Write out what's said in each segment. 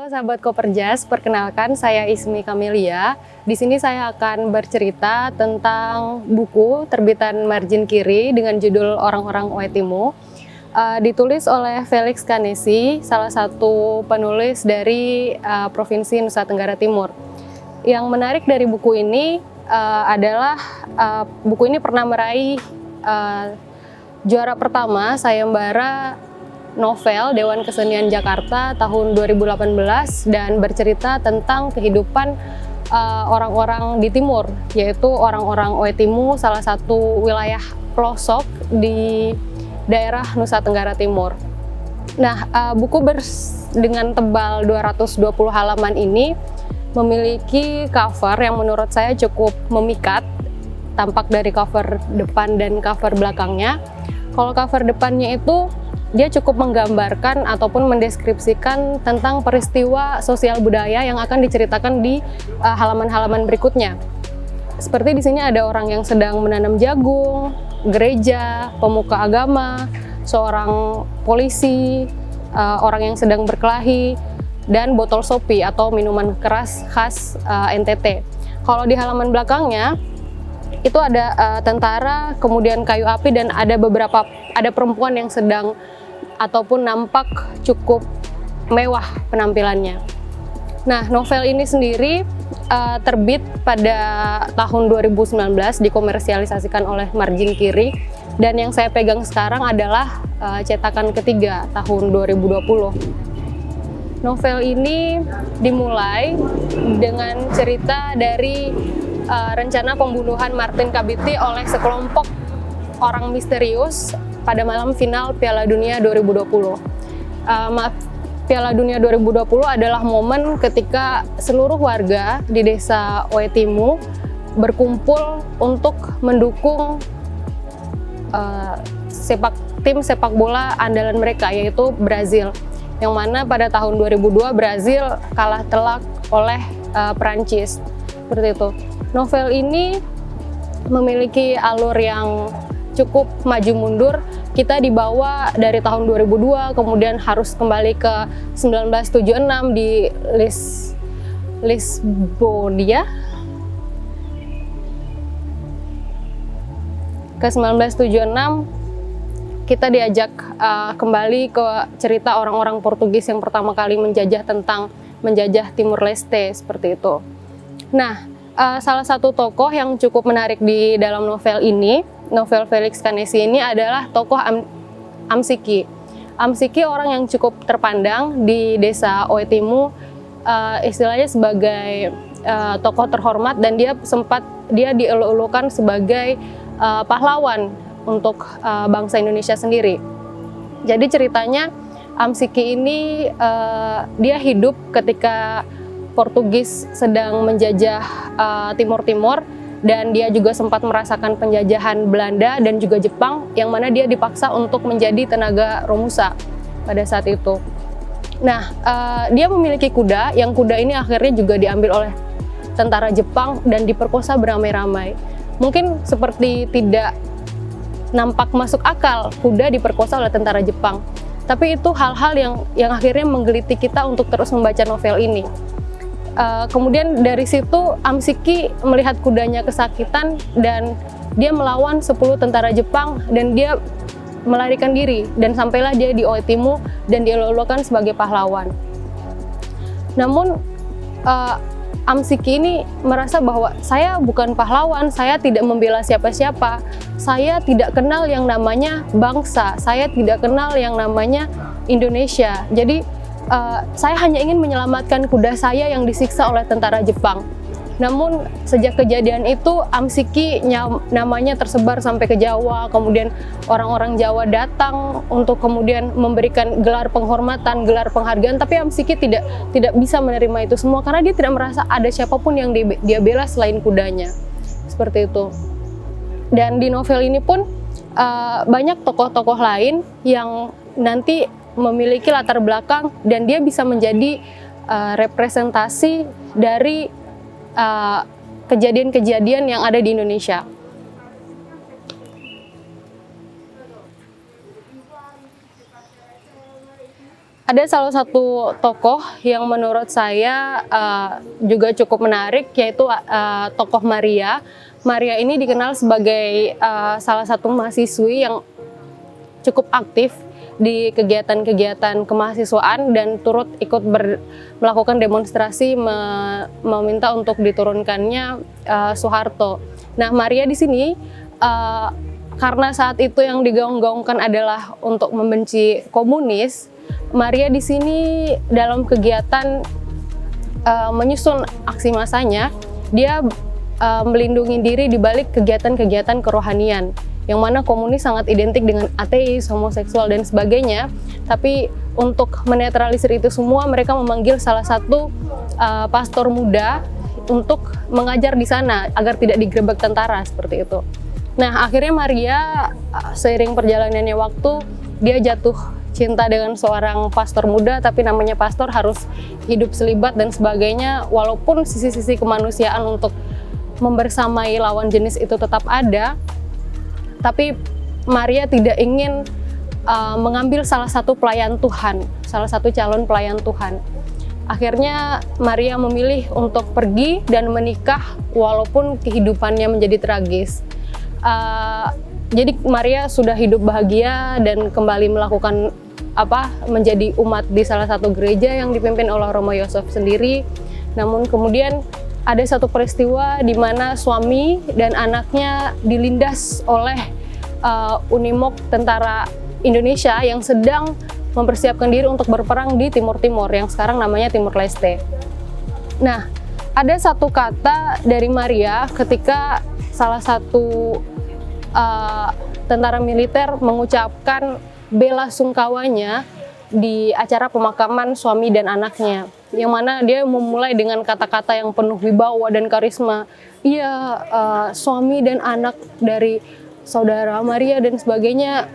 Halo sahabat Koperjas, perkenalkan saya Ismi Kamelia. Di sini saya akan bercerita tentang buku terbitan margin kiri dengan judul Orang-orang Oetimu. Ditulis oleh Felix Kanesi, salah satu penulis dari Provinsi Nusa Tenggara Timur. Yang menarik dari buku ini adalah buku ini pernah meraih juara pertama sayembara novel Dewan Kesenian Jakarta tahun 2018 dan bercerita tentang kehidupan orang-orang di timur, yaitu orang-orang Oetimu, salah satu wilayah pelosok di daerah Nusa Tenggara Timur. Nah, buku dengan tebal 220 halaman ini memiliki cover yang menurut saya cukup memikat, tampak dari cover depan dan cover belakangnya. Kalau cover depannya itu dia cukup menggambarkan ataupun mendeskripsikan tentang peristiwa sosial budaya yang akan diceritakan di halaman-halaman berikutnya. Seperti di sini ada orang yang sedang menanam jagung, gereja, pemuka agama, seorang polisi, orang yang sedang berkelahi, dan botol sopi atau minuman keras khas NTT. Kalau di halaman belakangnya itu ada tentara, kemudian kayu api, dan ada perempuan yang sedang ataupun nampak cukup mewah penampilannya. Nah, novel ini sendiri terbit pada tahun 2019, dikomersialisasikan oleh margin kiri, dan yang saya pegang sekarang adalah cetakan ketiga tahun 2020. Novel ini dimulai dengan cerita dari rencana pembunuhan Martin Kabiti oleh sekelompok orang misterius pada malam final Piala Dunia 2020. Piala Dunia 2020 adalah momen ketika seluruh warga di desa Oetimu berkumpul untuk mendukung tim sepak bola andalan mereka, yaitu Brazil. Yang mana pada tahun 2002 Brazil kalah telak oleh Perancis. Seperti itu. Novel ini memiliki alur yang cukup maju mundur. Kita dibawa dari tahun 2002, kemudian harus kembali ke 1976 di Lisbonia. Ke 1976 kita diajak kembali ke cerita orang-orang Portugis yang pertama kali menjajah Timur Leste, seperti itu. Nah, salah satu tokoh yang cukup menarik di dalam novel ini, novel Felix Kanesi ini, adalah tokoh Amsiki. Amsiki orang yang cukup terpandang di desa Oetimu, istilahnya sebagai tokoh terhormat, dan dia dieluk-elukan sebagai pahlawan untuk bangsa Indonesia sendiri. Jadi ceritanya Amsiki ini dia hidup ketika Portugis sedang menjajah Timur-Timur, dan dia juga sempat merasakan penjajahan Belanda dan juga Jepang, yang mana dia dipaksa untuk menjadi tenaga romusa pada saat itu. Nah, dia memiliki kuda, yang kuda ini akhirnya juga diambil oleh tentara Jepang dan diperkosa beramai-ramai. Mungkin seperti tidak nampak masuk akal kuda diperkosa oleh tentara Jepang, tapi itu hal-hal yang akhirnya menggelitik kita untuk terus membaca novel ini. Kemudian dari situ Amsiki melihat kudanya kesakitan dan dia melawan 10 tentara Jepang dan dia melarikan diri, dan sampailah dia di Oetimu dan dielok-elokkan sebagai pahlawan. Namun Amsiki ini merasa bahwa saya bukan pahlawan, saya tidak membela siapa-siapa, saya tidak kenal yang namanya bangsa, saya tidak kenal yang namanya Indonesia. Jadi saya hanya ingin menyelamatkan kuda saya yang disiksa oleh tentara Jepang. Namun sejak kejadian itu Amsiki namanya tersebar sampai ke Jawa, kemudian orang-orang Jawa datang untuk kemudian memberikan gelar penghormatan, gelar penghargaan, tapi Amsiki tidak bisa menerima itu semua karena dia tidak merasa ada siapapun yang dia bela selain kudanya. Seperti itu. Dan di novel ini pun banyak tokoh-tokoh lain yang nanti memiliki latar belakang dan dia bisa menjadi representasi dari kejadian-kejadian yang ada di Indonesia. Ada salah satu tokoh yang menurut saya juga cukup menarik, yaitu tokoh Maria. Maria ini dikenal sebagai salah satu mahasiswi yang cukup aktif di kegiatan-kegiatan kemahasiswaan dan turut ikut melakukan demonstrasi meminta untuk diturunkannya Soeharto. Nah, Maria di sini karena saat itu yang digaung-gaungkan adalah untuk membenci komunis, Maria di sini dalam kegiatan menyusun aksi massanya, dia melindungi diri di balik kegiatan-kegiatan kerohanian, yang mana komunis sangat identik dengan ateis, homoseksual, dan sebagainya. Tapi untuk menetralisir itu semua, mereka memanggil salah satu pastor muda untuk mengajar di sana agar tidak digerebek tentara seperti itu. Nah, akhirnya Maria seiring perjalanannya waktu, dia jatuh cinta dengan seorang pastor muda, tapi namanya pastor harus hidup selibat dan sebagainya. Walaupun sisi-sisi kemanusiaan untuk membersamai lawan jenis itu tetap ada, tapi Maria tidak ingin mengambil salah satu pelayan Tuhan, salah satu calon pelayan Tuhan. Akhirnya Maria memilih untuk pergi dan menikah walaupun kehidupannya menjadi tragis. Jadi Maria sudah hidup bahagia dan kembali melakukan menjadi umat di salah satu gereja yang dipimpin oleh Romo Yosef sendiri. Namun kemudian ada satu peristiwa di mana suami dan anaknya dilindas oleh Unimog tentara Indonesia yang sedang mempersiapkan diri untuk berperang di Timur Timur yang sekarang namanya Timur Leste. Nah, ada satu kata dari Maria ketika salah satu tentara militer mengucapkan bela sungkawanya di acara pemakaman suami dan anaknya, yang mana dia memulai dengan kata-kata yang penuh wibawa dan karisma. Iya, suami dan anak dari saudara Maria dan sebagainya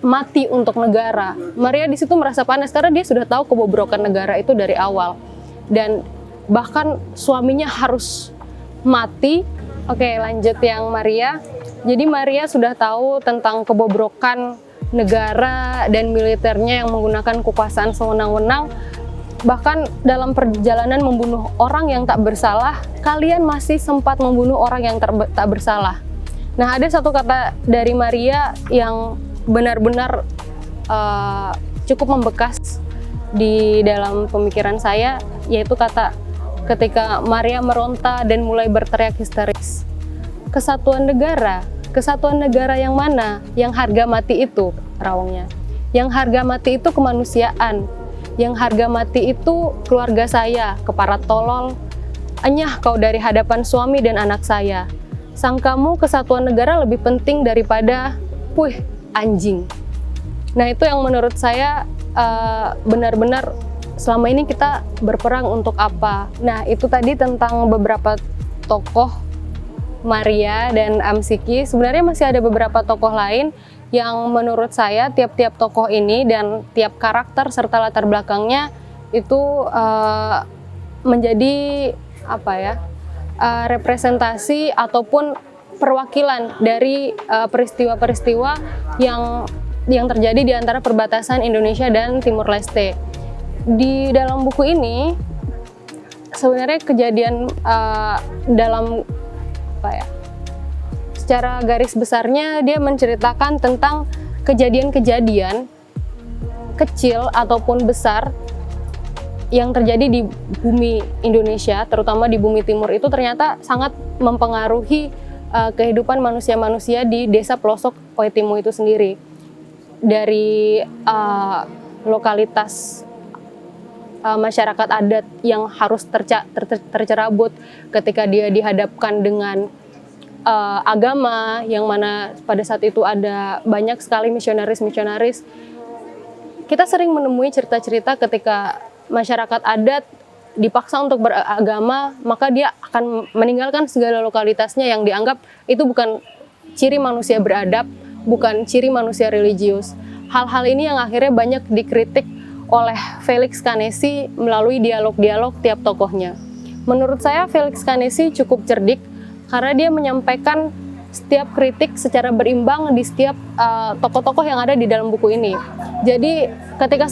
mati untuk negara. Maria di situ merasa panas karena dia sudah tahu kebobrokan negara itu dari awal, dan bahkan suaminya harus mati. Oke, lanjut yang Maria. Jadi Maria sudah tahu tentang kebobrokan negara dan militernya yang menggunakan kekuasaan sewenang-wenang. Bahkan dalam perjalanan membunuh orang yang tak bersalah, kalian masih sempat membunuh orang yang tak bersalah. Nah, ada satu kata dari Maria yang benar-benar cukup membekas di dalam pemikiran saya, yaitu kata ketika Maria meronta dan mulai berteriak histeris. Kesatuan negara yang mana? Yang harga mati itu, rawangnya. Yang harga mati itu kemanusiaan. Yang harga mati itu keluarga saya, keparat tolol. Enyah kau dari hadapan suami dan anak saya. Sangkamu kesatuan negara lebih penting daripada, anjing. Nah, itu yang menurut saya benar-benar selama ini kita berperang untuk apa. Nah, itu tadi tentang beberapa tokoh Maria dan Amsiki. Sebenarnya masih ada beberapa tokoh lain yang menurut saya tiap-tiap tokoh ini dan tiap karakter serta latar belakangnya itu menjadi representasi ataupun perwakilan dari peristiwa-peristiwa yang terjadi di antara perbatasan Indonesia dan Timur Leste. Di dalam buku ini sebenarnya kejadian dalam secara garis besarnya dia menceritakan tentang kejadian-kejadian kecil ataupun besar yang terjadi di bumi Indonesia, terutama di bumi timur, itu ternyata sangat mempengaruhi kehidupan manusia-manusia di desa pelosok Oetimo itu sendiri. Dari lokalitas masyarakat adat yang harus tercerabut ketika dia dihadapkan dengan agama, yang mana pada saat itu ada banyak sekali misionaris. Kita sering menemui cerita-cerita ketika masyarakat adat dipaksa untuk beragama, maka dia akan meninggalkan segala lokalitasnya yang dianggap itu bukan ciri manusia beradab, bukan ciri manusia religius. Hal-hal ini yang akhirnya banyak dikritik oleh Felix Kanesi melalui dialog-dialog tiap tokohnya. Menurut saya Felix Kanesi cukup cerdik karena dia menyampaikan setiap kritik secara berimbang di setiap tokoh-tokoh yang ada di dalam buku ini. Jadi ketika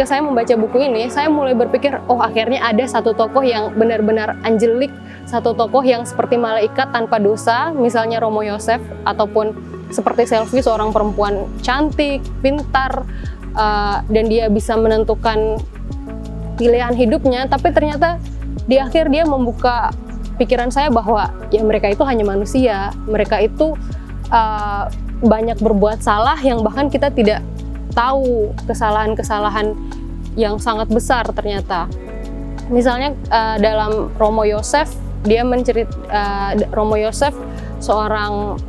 saya membaca buku ini, saya mulai berpikir, oh akhirnya ada satu tokoh yang benar-benar angelik, satu tokoh yang seperti malaikat tanpa dosa, misalnya Romo Yosef, ataupun seperti Selvi, seorang perempuan cantik, pintar, dan dia bisa menentukan pilihan hidupnya. Tapi ternyata di akhir dia membuka pikiran saya bahwa ya mereka itu hanya manusia, mereka itu banyak berbuat salah yang bahkan kita tidak tahu kesalahan-kesalahan yang sangat besar ternyata. Misalnya dalam Romo Yosef, Romo Yosef seorang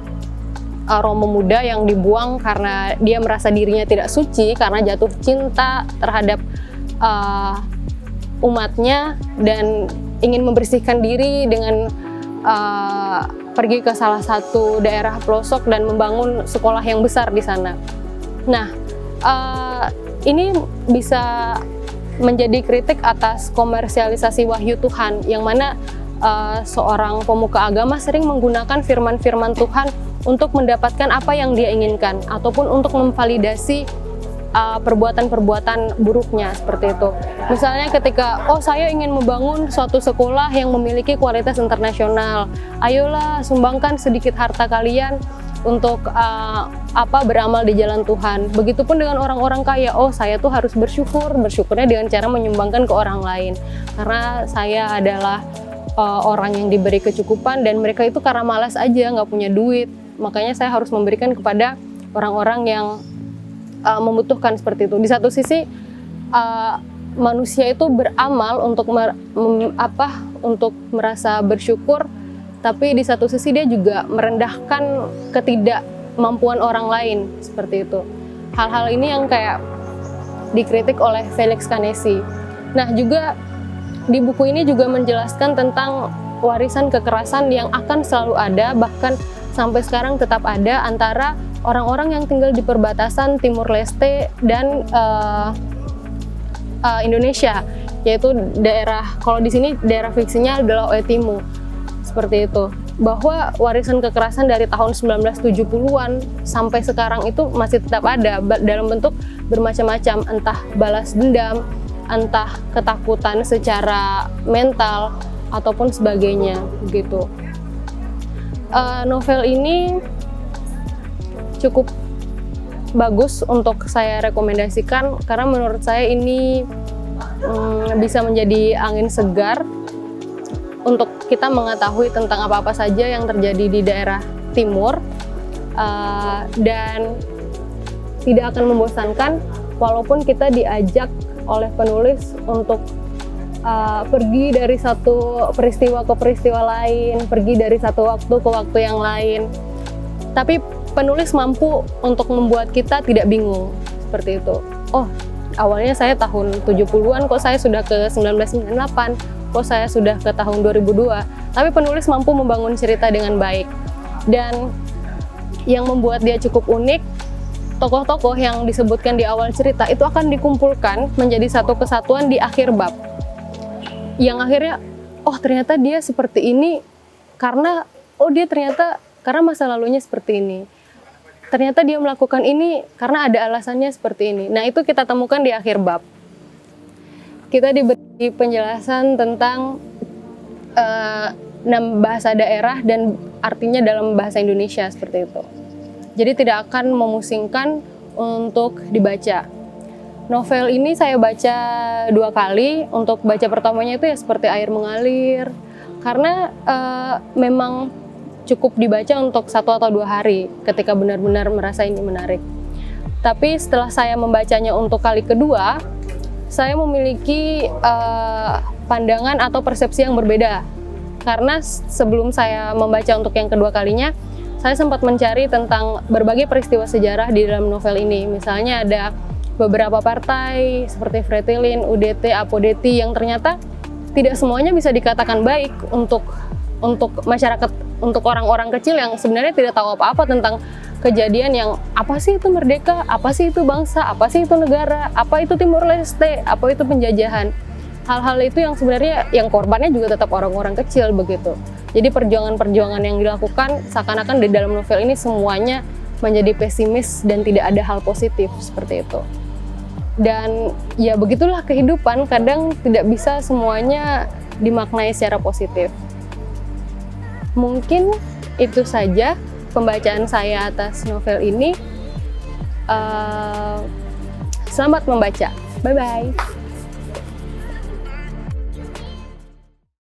Romo muda yang dibuang karena dia merasa dirinya tidak suci karena jatuh cinta terhadap umatnya dan ingin membersihkan diri dengan pergi ke salah satu daerah pelosok dan membangun sekolah yang besar di sana. Nah, ini bisa menjadi kritik atas komersialisasi wahyu Tuhan, yang mana seorang pemuka agama sering menggunakan firman-firman Tuhan untuk mendapatkan apa yang dia inginkan, ataupun untuk memvalidasi perbuatan-perbuatan buruknya, seperti itu. Misalnya ketika, saya ingin membangun suatu sekolah yang memiliki kualitas internasional, ayolah sumbangkan sedikit harta kalian untuk beramal di jalan Tuhan. Begitupun dengan orang-orang kaya, saya tuh harus bersyukurnya dengan cara menyumbangkan ke orang lain, karena saya adalah orang yang diberi kecukupan dan mereka itu karena malas aja, nggak punya duit, makanya saya harus memberikan kepada orang-orang yang membutuhkan, seperti itu. Di satu sisi manusia itu beramal untuk untuk merasa bersyukur, tapi di satu sisi dia juga merendahkan ketidakmampuan orang lain, seperti itu. Hal-hal ini yang kayak dikritik oleh Felix Canesi. Nah, juga di buku ini juga menjelaskan tentang warisan kekerasan yang akan selalu ada, bahkan sampai sekarang tetap ada, antara orang-orang yang tinggal di perbatasan Timur Leste dan Indonesia, yaitu kalau di sini daerah fiksinya adalah Oetimu, seperti itu. Bahwa warisan kekerasan dari tahun 1970-an sampai sekarang itu masih tetap ada dalam bentuk bermacam-macam, entah balas dendam, entah ketakutan secara mental, ataupun sebagainya, begitu. Novel ini cukup bagus untuk saya rekomendasikan karena menurut saya ini bisa menjadi angin segar untuk kita mengetahui tentang apa-apa saja yang terjadi di daerah timur, dan tidak akan membosankan walaupun kita diajak oleh penulis untuk pergi dari satu peristiwa ke peristiwa lain, pergi dari satu waktu ke waktu yang lain, tapi penulis mampu untuk membuat kita tidak bingung, seperti itu. Awalnya saya tahun 70-an, kok saya sudah ke 1998, kok saya sudah ke tahun 2002. Tapi penulis mampu membangun cerita dengan baik. Dan yang membuat dia cukup unik, tokoh-tokoh yang disebutkan di awal cerita itu akan dikumpulkan menjadi satu kesatuan di akhir bab. Yang akhirnya, ternyata dia seperti ini karena, dia ternyata karena masa lalunya seperti ini. Ternyata dia melakukan ini karena ada alasannya seperti ini. Nah, itu kita temukan di akhir bab. Kita diberi penjelasan tentang bahasa daerah dan artinya dalam bahasa Indonesia, seperti itu. Jadi tidak akan memusingkan untuk dibaca. Novel ini saya baca 2 kali. Untuk baca pertamanya itu ya seperti air mengalir, karena memang cukup dibaca untuk 1 atau 2 hari ketika benar-benar merasa ini menarik. Tapi setelah saya membacanya untuk kali kedua, saya memiliki pandangan atau persepsi yang berbeda. Karena sebelum saya membaca untuk yang kedua kalinya, saya sempat mencari tentang berbagai peristiwa sejarah di dalam novel ini. Misalnya ada beberapa partai seperti Fretilin, UDT, Apodeti yang ternyata tidak semuanya bisa dikatakan baik untuk masyarakat, untuk orang-orang kecil yang sebenarnya tidak tahu apa-apa tentang kejadian yang apa sih itu merdeka, apa sih itu bangsa, apa sih itu negara, apa itu Timur Leste, apa itu penjajahan. Hal-hal itu yang sebenarnya yang korbannya juga tetap orang-orang kecil, begitu. Jadi perjuangan-perjuangan yang dilakukan seakan-akan di dalam novel ini semuanya menjadi pesimis dan tidak ada hal positif seperti itu. Dan ya begitulah kehidupan, kadang tidak bisa semuanya dimaknai secara positif. Mungkin itu saja pembacaan saya atas novel ini. Selamat membaca. Bye-bye.